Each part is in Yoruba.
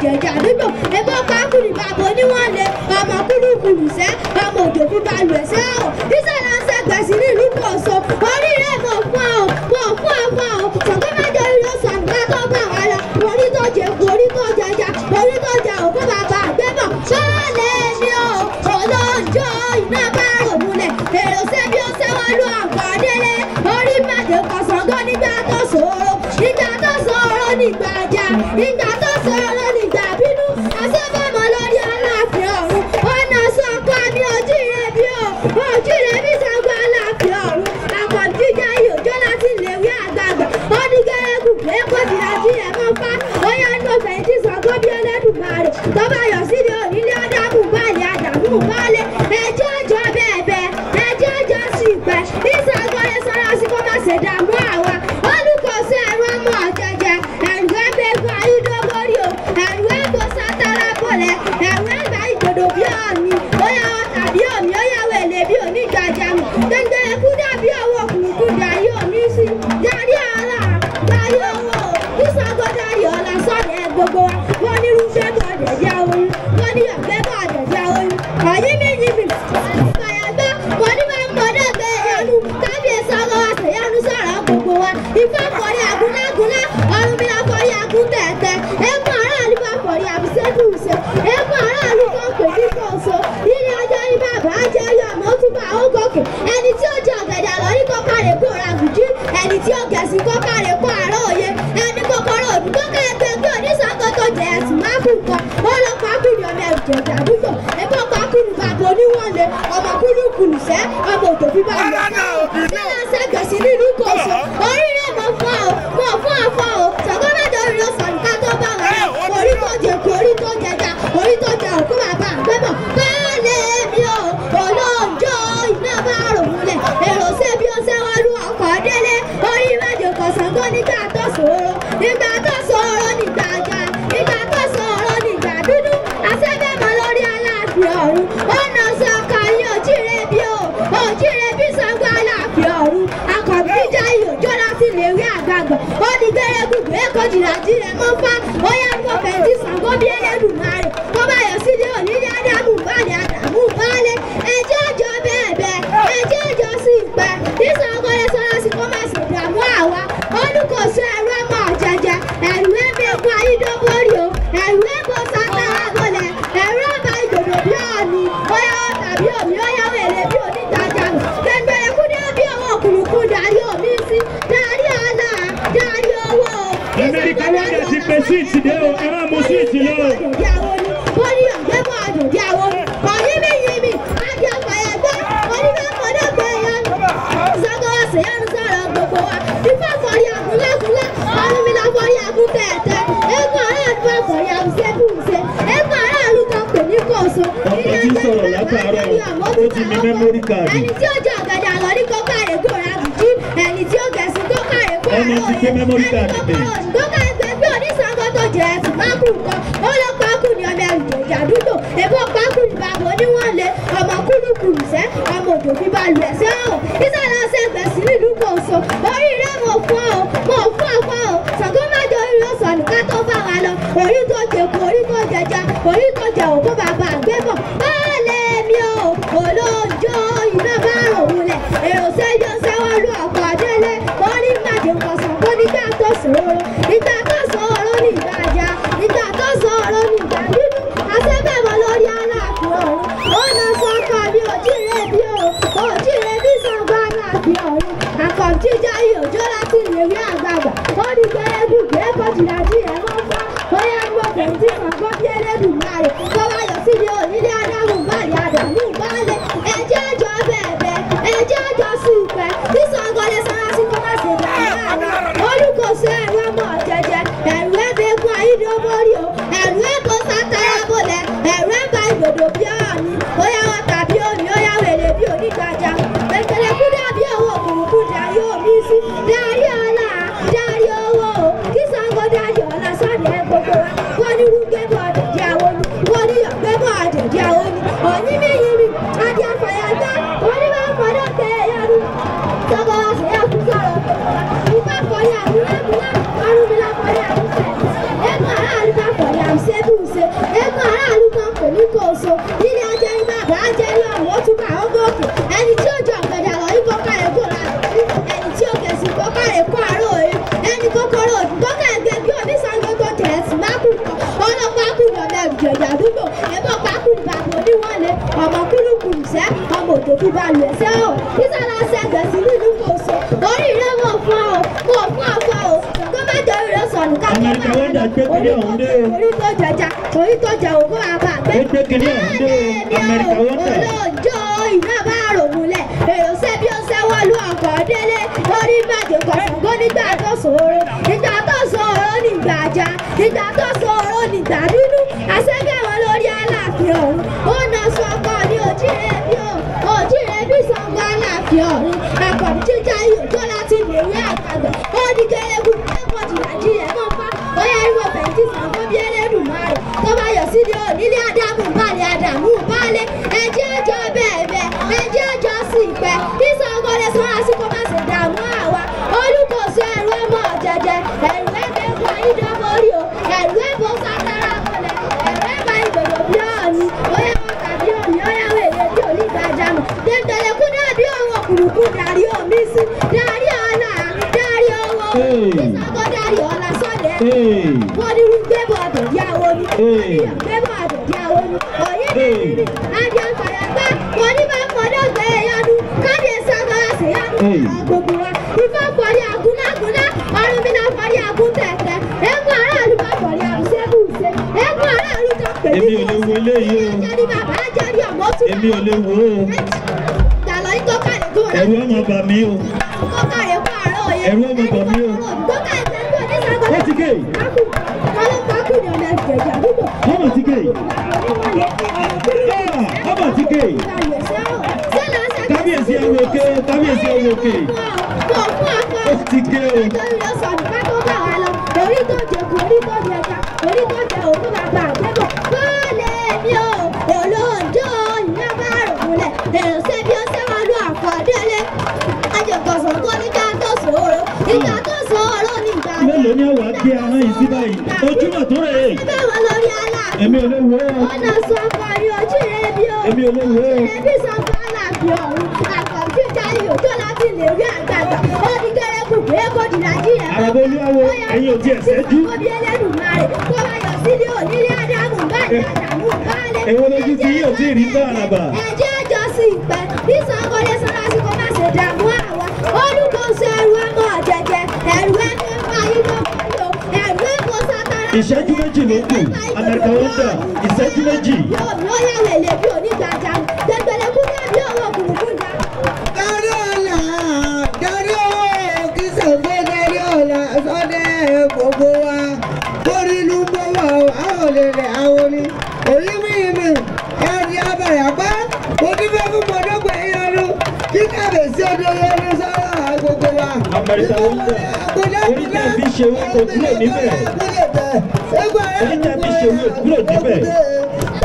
jẹ̀jà àdúgbò ẹgbẹ́ pákúrì bàbá oníwọ̀nlé ọmọ kúlùkùlù sẹ́ ọmọ òjò fi balùwẹ̀ sẹ́ ọ̀ ìṣẹ̀lẹ̀ ọ̀sẹ̀ gbẹ̀sì nílùú Kòso oríire mọ̀ fún ọ sọ̀tọ́ mẹ́jọ ìlú sọ̀nùká tó bá wà lọ orí tó jẹ kú orí tó jẹjà orí tó jẹ òkú bàbá àgbẹ̀bọ̀ sọ́ọ̀lẹ̀ ni ó olóńjó iná bá ròmúlẹ̀ èrò sẹ́bí ó sẹ́wọ́n lù àgbàdélé orí mẹ́jọ kọ̀sọ̀gọ́ nígbà tó ṣòro nígbà jà nígbà tó sọ̀rọ̀ nígbà bínú àṣẹ́fẹ́mọ́ lórí Aláàfin ọ̀run ọ̀nà sọ̀kọ́ ní ojú rẹ̀ bí Ṣàngó Aláàfin ọ̀run àkọ́jíjà ìyòjó láti lèwe àgbààgbà onígẹ̀rẹ́gù pé kò jìnnà jí ẹ̀ mọ́ fá oyè ní òfin tí Ṣàngó bí Ẹlẹ́dùmarè tó bá yọ sílé onílé ọ̀dàmú balẹ̀ àdàmú balẹ̀ ẹjọ́ ọjọ́ bẹ́ẹ̀ ẹjọ́ ọjọ́ sì pẹ́ ní Ṣàngó lè sọ̀rọ̀ sí kó má ṣe dààmú àwa olùkọ́sọ ẹ̀rọ ọmọ ọ̀jẹ̀jẹ̀ ẹni tí ó jẹ ọ̀gẹ̀dẹ̀ àlọ́ ní kọ́kàrẹ́ kó ra gùjú ẹni tí ó gẹ̀ẹ́sì kọ́kàrẹ́ kó àárọ̀ òye ẹni kọ́kọ́rọ́ òdù kọ́kàrẹ́ gbẹgbẹ́ oníṣàkó tó jẹ ẹ̀sùn máàkùn kan ó lọ pákùnì ọmọ ẹ̀jẹ̀ àdúgbò ẹgbẹ́ pákùnì bàbá oníwọ̀nlé ọmọ kúlùkùlù sẹ́ ọmọ òjò bíbá ìlú sílẹ̀ sẹ́gẹ̀sì nílùú Kòso oríire mọ̀ fún ọ Ṣàngó mẹ́jọ orí ló sọ̀rọ̀ ká tó bá wà orí tó jẹ kú orí tó jẹjà orí tó jẹ òkú bàbá àgbẹ̀bọ̀ bẹ́ẹ̀ mi ò olóńjó iná bá ròmúlẹ̀ èrò sẹ́bí ó sẹ́wọ́n lù ọkọ̀ délé orí mẹ́jọ kan Ṣàngó nígbà tó ṣòro nígbà jà nígbà tó sọ̀rọ̀ nígbà bínú àṣẹ́fẹ́mọ́ lórí Aláàfin ọ̀run ọ̀nà sọ̀kà ní òjìrè bí Ṣàngó Aláàfin ọ̀run àkọ́bíjà ìyòjó láti lèwe àgbààgbà ó ní gbẹrẹgùdù èkó jìràjìrẹ mọ́ fá ó yá ní ọ̀fẹ́ tí Ṣàngó bí Ẹlẹ́dùmarè kó bá yọ sílé onílé ádámù balẹ̀ àdàmú balẹ̀ ẹjẹ́ ọjọ́ bẹ́ẹ̀ ẹjẹ́ ọjọ́ sí ìpẹ́ tí Ṣàngó lè sọ́ra sí kó má sì dààmú àwa olùkọ́sọ ẹ̀rọ ọmọ ọ̀jẹ̀jẹ̀ ẹ̀rù ẹ̀mẹ́kọ ayídọ́gbọ́rì o ẹ̀rù ẹ̀kọ́ sátárà bọ̀lẹ̀ ẹ̀rù ọba ìdòdò bí ọ̀ọ̀ni óyá tàbí omi óyá wẹ̀lẹ̀ bí onítajà gbẹgbẹrẹ kúndé bí ọwọ́ òkùnkùn darí omi sí darí ọ̀la darí owó. Amẹ́ríkà wọ́n dẹ̀ ti pè sí ìtìdé o ẹ má mú sí ìtì lọ. Bọ́lí ọ̀gbẹ́bọ̀ àdòdì àwọn ọ̀yẹ́mẹ̀yẹmẹ̀ adé ọ̀pẹ̀yẹgbẹ́ onímọ̀kọ́dọ̀gbẹ̀ yẹn Ṣàngó ṣèyanu sọ̀rọ̀ gbogbo wa ifá fọ̀rí àgúnlágúnlá Ọ̀rúnmìlà fọ̀rí àgún tẹ̀tẹ̀ ẹ̀kọ́ aráàlú àfọ̀rí àwùsẹ́kùsẹ́ ẹ̀kọ́ aráàlú kan pè ní Kòso ọkọ̀ tí sọ̀rọ̀ látàárọ̀ ó ti ní mẹ́mórì káàdì. ẹni tí ó jẹ ọ̀gẹ̀dẹ̀ àlọ́ ní kọ́kàrẹ́ kó ra gùjú ẹni tí ó gẹ̀ẹ́sì kọ́kàrẹ́ kó àárọ̀ òye ẹni kọ́kàrẹ́ gbẹgbẹ́ oníṣàngó tó jẹ ẹ̀sùn mákùn kan ó lọ pákùn ní ọmọ ẹ̀rù jẹ̀jà àdúgbò èbó pákùn ní bàbá oníwọ̀nlé ọmọ kúlùkùlù sẹ́ ọmọ òjò fi balùwẹ̀ sẹ́ ọ̀ ìṣẹ̀lẹ̀ ọ̀sẹ̀ gbẹ̀sì nílùú Kòso oríire mọ̀ fún ọ Ṣàngó mẹ́jọ orí ló sọ̀nù ká tó bá wa lọ orí tó jẹ kú orí tó jẹjà orí tó jẹ òkú bàbá àgbẹ̀bọ̀ báàlẹ̀ mi ò olóńjó iná bá ròmúlẹ̀ èrò sẹ́jọ́ sẹ́wọ́n lù ọkọ̀ délé orí mẹ́jọ kan Ṣàngó nígbà tó ṣòro nígbà tó sọ̀rọ̀ nígbà jà nígbà tó sọ̀rọ̀ nígbà bínú àṣẹ́fẹ́mọ́ lórí Aláàfin ọ̀run ọ̀nà sọ̀kà ní òjìrè bí Ṣàngó Aláàfin ọ̀run àkọ́jíjà ìyòjó láti lèwe àgbààgbà ó ní gbẹrẹgù gbẹkọ̀ jìnnàjìnnà mọ́ fá bóyá ní ọ̀fẹ́ tí Ṣàngó bí Ẹlẹ́dùmarè kó bá yọ sílé onílé ádámù balẹ̀ àdàmú balẹ̀ ẹjẹ́ ọjọ́ bẹ́ẹ̀ ẹjẹ́ ọjọ́ sí ìpẹ́ tí Ṣàngó lè sọ́ra sí kó má ṣe dàrú àwọn olùkọ́sọ ẹ̀rọ ọmọ ọ̀jẹ̀jẹ̀ ẹ̀rù ẹ̀mẹ́kọ ayídọ́gbọ́rì o ẹ̀rù ẹ̀kọ́ sátárà bọ̀lẹ̀ ẹ̀rù ẹ̀bá ìgbòdò bí ọ̀ọ̀ni óyá wọ́n tàbí òní óyá wẹ̀lẹ̀ bí onígbàjà gbẹ̀gbẹ̀rẹ̀ kú dàbí owó òkùnkùn darí omi sí darí ọlá darí owó kí Ṣàngó darí ọlá sọ́ọ̀dẹ̀ gbogbo wa wọ́n ní wúgẹ́ bọ̀dọ̀. pákó ní ọmọ ìjọba àdúgbò ẹ̀bọ̀ pákó ní bàbá oníwọlé ọmọ kúlùkùlù sẹ́ ọmọ òtòkú balùwẹ̀ sẹ́ o ìsàlá sẹ́gbẹ̀ sí nínú kòsó orí rẹ̀ mọ̀ fún ọ mọ̀ fún ọ̀fọ̀ o tó bá jẹ́ orí rẹ̀ sọ̀nù ká tó bá orí tó jẹjà orí tó jẹ òkú àbá gbé olóòjó iná bá rò múlẹ̀ èrò sẹ́bí ó sẹ́wọ́ lú ọkọ̀ délé lórí gbàgbé kọ̀sọ̀gbó nígbà tó sòro nígbà tó sòro nígbà já nígbà tó sòro nígbà dúdú àṣẹ́gbẹ̀ wọn lórí Aláàfin ọ̀run ó na sọ ọkọ ní òjìrè bí Ṣàngó Aláàfin ọ̀run akọ̀bí jíjà ìyòjó láti lèwe àgbàgbà ó ní kẹlẹ́kù ẹ̀kọ́ jìnnà jí ẹ̀ mọ́ fá ó yẹ irú ọ̀fẹ̀yìntì Ṣàngó bí Ẹlẹ́dùmarè tó bá yọ sí ní onílé Ádámù balẹ̀ Ádámù balẹ̀ ẹjẹ́ àjọ bẹ́ẹ̀ ẹjẹ́ àjọ sí ìpẹ́ bí Ṣàngó lè sọ́ra sí kó má ṣe dààmú àwa olùkóso ẹ̀rù ọmọ jẹjẹ ẹ̀rù ẹ̀bẹ̀ kọ ìdánwòrí o ẹ̀rù ẹ̀bọ̀ sátara kọlẹ̀ ẹ̀rù ẹ̀bà ìgbòdò bí ọ̀ọ́ni ó yẹ kó tàbí òní ó yẹ wèlé bí onígbàjámọ̀ tẹ̀tẹ̀lẹ̀ kú dàbí ọwọ́ kùrùkù darí omi sí darí ọ̀la darí ọwọ́ bí Ṣàngó darí ọ̀la sọ́dẹ̀ wọ́n ní gbẹ́bọ̀ àtọ̀díàwó ni gbẹ́bọ̀ àtọ̀díàwó ni òye nìyí adé àfàyàgbá wọ́n ní bá fọdọ̀ gbẹ ẹ̀yánu kábíyèsí agbára sí yánu gbogbo wa ifá fọdí àgúnlágúnlá ọrùn mi náà fọdí àgúntẹ̀tẹ̀ ẹ̀gbọ́n aráàlú bá fọdí àrùsẹ́kùsẹ́ ẹ̀gbọ́n aráàlú tó pèlú èmi ò lè wo eléyìí o ẹ̀jẹ̀ ni bàbá ẹ̀jẹ̀ ni ọmọ tún èmi ò lè wo o dàlọ́ yìí tó kàlẹ̀ tó rẹ̀ ẹ̀rù ọmọ bà mí o tó kàlẹ̀ fún àárọ̀ òye ẹ̀rù ọmọ bà mí o tó kàlẹ̀ tó ní Ṣàngó ó ti gé pákó ní ọ̀nà ìjẹ̀jà àdúgbò ọmọ ti gé ọmọ ti gé kábíyèsí ẹwọ òkè kábíyèsí ẹwọ òkè ó ti gé o. orí tó jẹ kú orí tó jẹ ká orí tó jẹ òkú bàbá àgbẹ̀bọ̀ kọ́lẹ̀ mi ò olóòjó ìyá bá rò múlẹ̀ èrò sẹ́bí ó sẹ́wọ́n lú àkọ́délé ajẹ̀kọ̀sọ̀ kó nígbà tó sòrò nígbà tó sòrò nígbà tó mélòó ni àwa gbé ahọ́n yìí sí báyìí ojúmọ̀ tó rè é. ẹgbẹ́ wọn lórí Aláàfin èmi ò lè wo o. ọ̀nà sọ̀kọ̀ ni ojúre bí o èmi ò lè wo o. ẹbí Ṣàngó Aláàfin ọ̀run àkọ́bí jáde òjò láti lè rí àgbàgbà ó ní kẹ́rẹ́kù pé kò dì Nàìjíríà àràbọ̀ olúwawo ẹ̀yin ò tiẹ̀ ṣẹ́jú. ọbí Ẹlẹ́dùmarè tó bá yọ sílé onílé Ádámù báyìí Ádámù balẹ̀ èwo lójú tí yóò tí ì rí bá àràbà. ẹjẹ́ àjọ sí ìpẹ́ bí Ṣàngó lè sọ láti kó má ṣe dààmú àwa olùkóso ẹrù ọmọ jẹjẹ ẹrù ẹgbẹ́ fàyè lọ́kọ̀ọ́ ẹrù ẹ̀kọ́ sátara. ìṣẹ́jú méjì ló kù Amẹ́ríkà wọ́ndà ìṣẹ́jú méjì. yóò yà wẹ̀lẹ̀ bí onígbàjámù gbẹgbẹ̀lẹ̀ kú dàbí ọwọ́ kùrùkù dá. Darí ọ̀la darí ọ̀la kí Ṣàngó darí ọ̀la sọ́dẹ̀ gbogbo wa kórì ló ń bọ̀ wá àwọn olèrè àwọn ni èyí mímì ẹni abàyàpá onífẹ́ fún mọ̀dọ́gbẹ̀ yẹnu kí kábíyèsí ọdún yẹnu sọ́dọ̀ gbogbo wa. Amẹ́ríkà wọ́ndà orí tàbí ṣe owó kò kúrò níbẹ̀. orí tàbí ṣe owó kúrò níbẹ̀.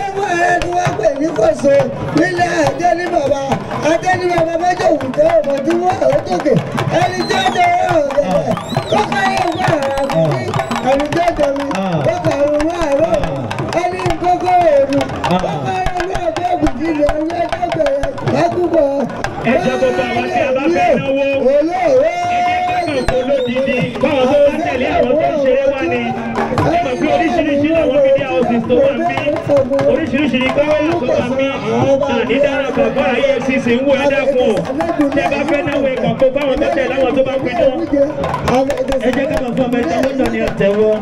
ẹni wọ́n pè ní kòso nílẹ̀ Adéní bàbá méjì òkùnkẹ́ ọmọ tí wọ́n àwọn tókè ẹni tí ó dẹrẹ́ ọ̀gẹ̀dẹ̀ kọ́kọ́ yẹn wọ́n àrà kùtì ẹni tí ó dẹ̀mí kọ́kọ́ àrùn wọ́n àrọ̀ ẹni kọ́kọ́ òòrùn kọ́kọ́ àrùn wọ́n àbẹ́ òkùtì rẹ̀ ẹni ẹjọ́ bẹ̀rẹ̀ lákùbọ̀. ẹjọ́ gbogbo àwọn tí a bá fẹ́ náwó ẹjẹ́ kẹ́kọ̀ọ́ lódìdí báwọn tó wá tẹ̀lé àwọn tó ń ṣeré wá ni ẹ mọ̀ pé oríṣiríṣi àwọn media houses tó wà bí oríṣiríṣi kámẹ́rà tó wà bí ànídára bàbá EFCC ń wo ẹ̀dá fún ọ tẹ bá fẹ́ náwó ẹ̀kọ́ kó báwọn tó tẹ̀lé àwọn tó bá pín náà ẹ jẹ́ ká máa fún Amẹ́ríkà wọ́ndà ní àtẹ̀wọ́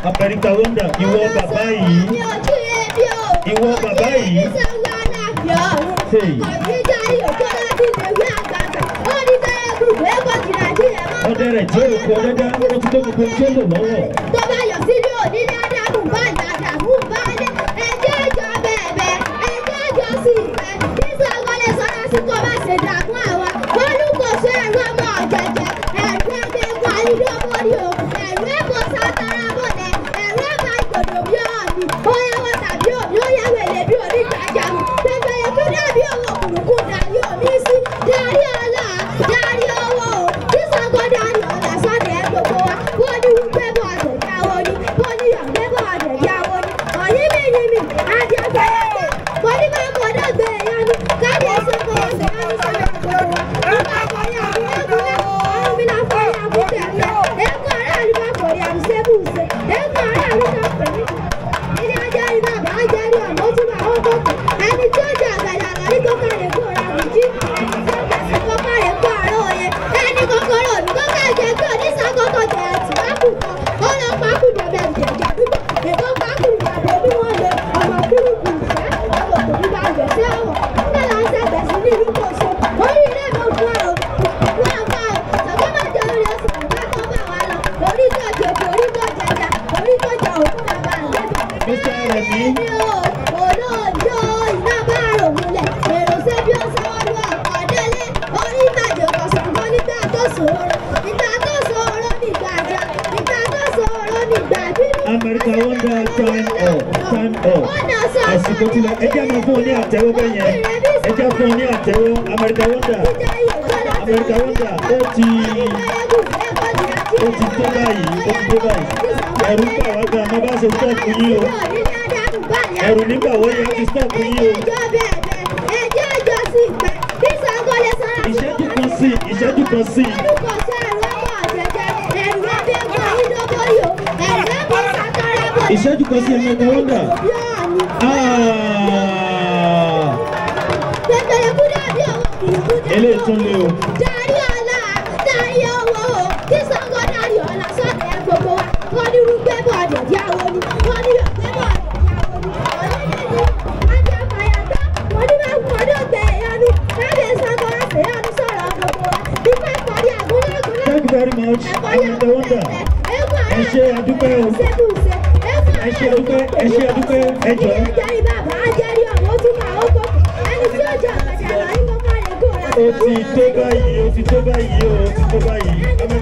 Amẹ́ríkà wọ́ndà ìwọ bàbá yìí ìwọ bàbá yìí ọdẹ rẹ̀ jẹ́ òkú ọdẹ́dá ó ti tó gbogbo tí ó lò lọ́wọ́. tó bá yọ sílé onílé Ádámù báyìí Ádámù balẹ̀ ẹjẹ́ ìjọ bẹ̀ẹ̀bẹ̀ ẹjẹ́ ìjọ sí ìfẹ́ bí Ṣàngó lè sọ́ra sí kó má ṣe dààmú àwa olùkóso ẹ̀rù ọmọ ọ̀jẹ̀jẹ̀ ẹ̀rù ẹgbẹ́ kwalidọ́mọ́rí o ẹ̀rù ẹ̀kọ́ sátara bọ̀lẹ̀ ẹ̀rù ẹ̀ka ìgbòdò bí ọ̀ọ̀nì ó yàwọ̀ tàbí òní ó yàwọ̀ èlé bí onígbàjámù gbẹgbẹ̀yẹ kú dàbí owó kùrùkù darí omi sí darí ọlá darí owó bí Ṣàngó darí ọlá sọ́dẹ̀ gbogbo wa wọ́n ní wípé bọ́ àtẹ̀jáwó ni wọ́n ní Mr. Remi. Olóòjó iná bá rò múlẹ̀, èrò ṣe bí ó ṣe wọ́n lù ọkọ̀ délé. Orí ìbàjẹ́ kọ̀sán kan nígbà tó ṣòro. Nígbà tó ṣòro nígbà jà, nígbà tó ṣòro nígbà bínú. America Wonder time up. Àsìkò tí lọ, ẹ jẹ́ máa fún ọ ní àtẹ́wọ́ bẹ́ẹ̀ yẹn. Ẹ jẹ́ fún ọ ní àtẹ́wọ́. America Wonder. America Wonder ó ti tó báyìí. Ẹ̀rù ń bà wá gan, mo bá ṣe stọ́ọ̀pù yín o. Ẹ̀rù nígbà wọ́n yẹn ti stọ́ọ̀pù yín o. Ìṣẹ́jú kan sí. Ìṣẹ́jú kan sí America Wonder. Eléyìí tún lé o. Darí ọlá, darí owó o, kí Ṣàngó darí ọlá sọ́dọ̀ ẹ̀ gbogbo wa. Wọ́n ní rúgbẹ́ bọ̀ ọ̀dẹ̀dí àwọn ni, wọ́n ní rúgbẹ́ bọ̀ ọ̀dẹ̀dí àwọn ni. Onídìí ajá fàyàtọ̀, wọ́n ní máa wọ́n ní ògbẹ́ ìyanu. Lábẹ́ Ṣàngó àṣẹ ìyanu sọ̀rọ̀ gbogbo wa. Nípa ìpàdé àgúnlẹ̀gúnlẹ̀. Thank you very much, America Wonder. Ẹ ṣé àdúpẹ́ o. Ẹ ṣé àdúpẹ́, ẹ jọ̀ọ́. Ó ti tó báyìí, America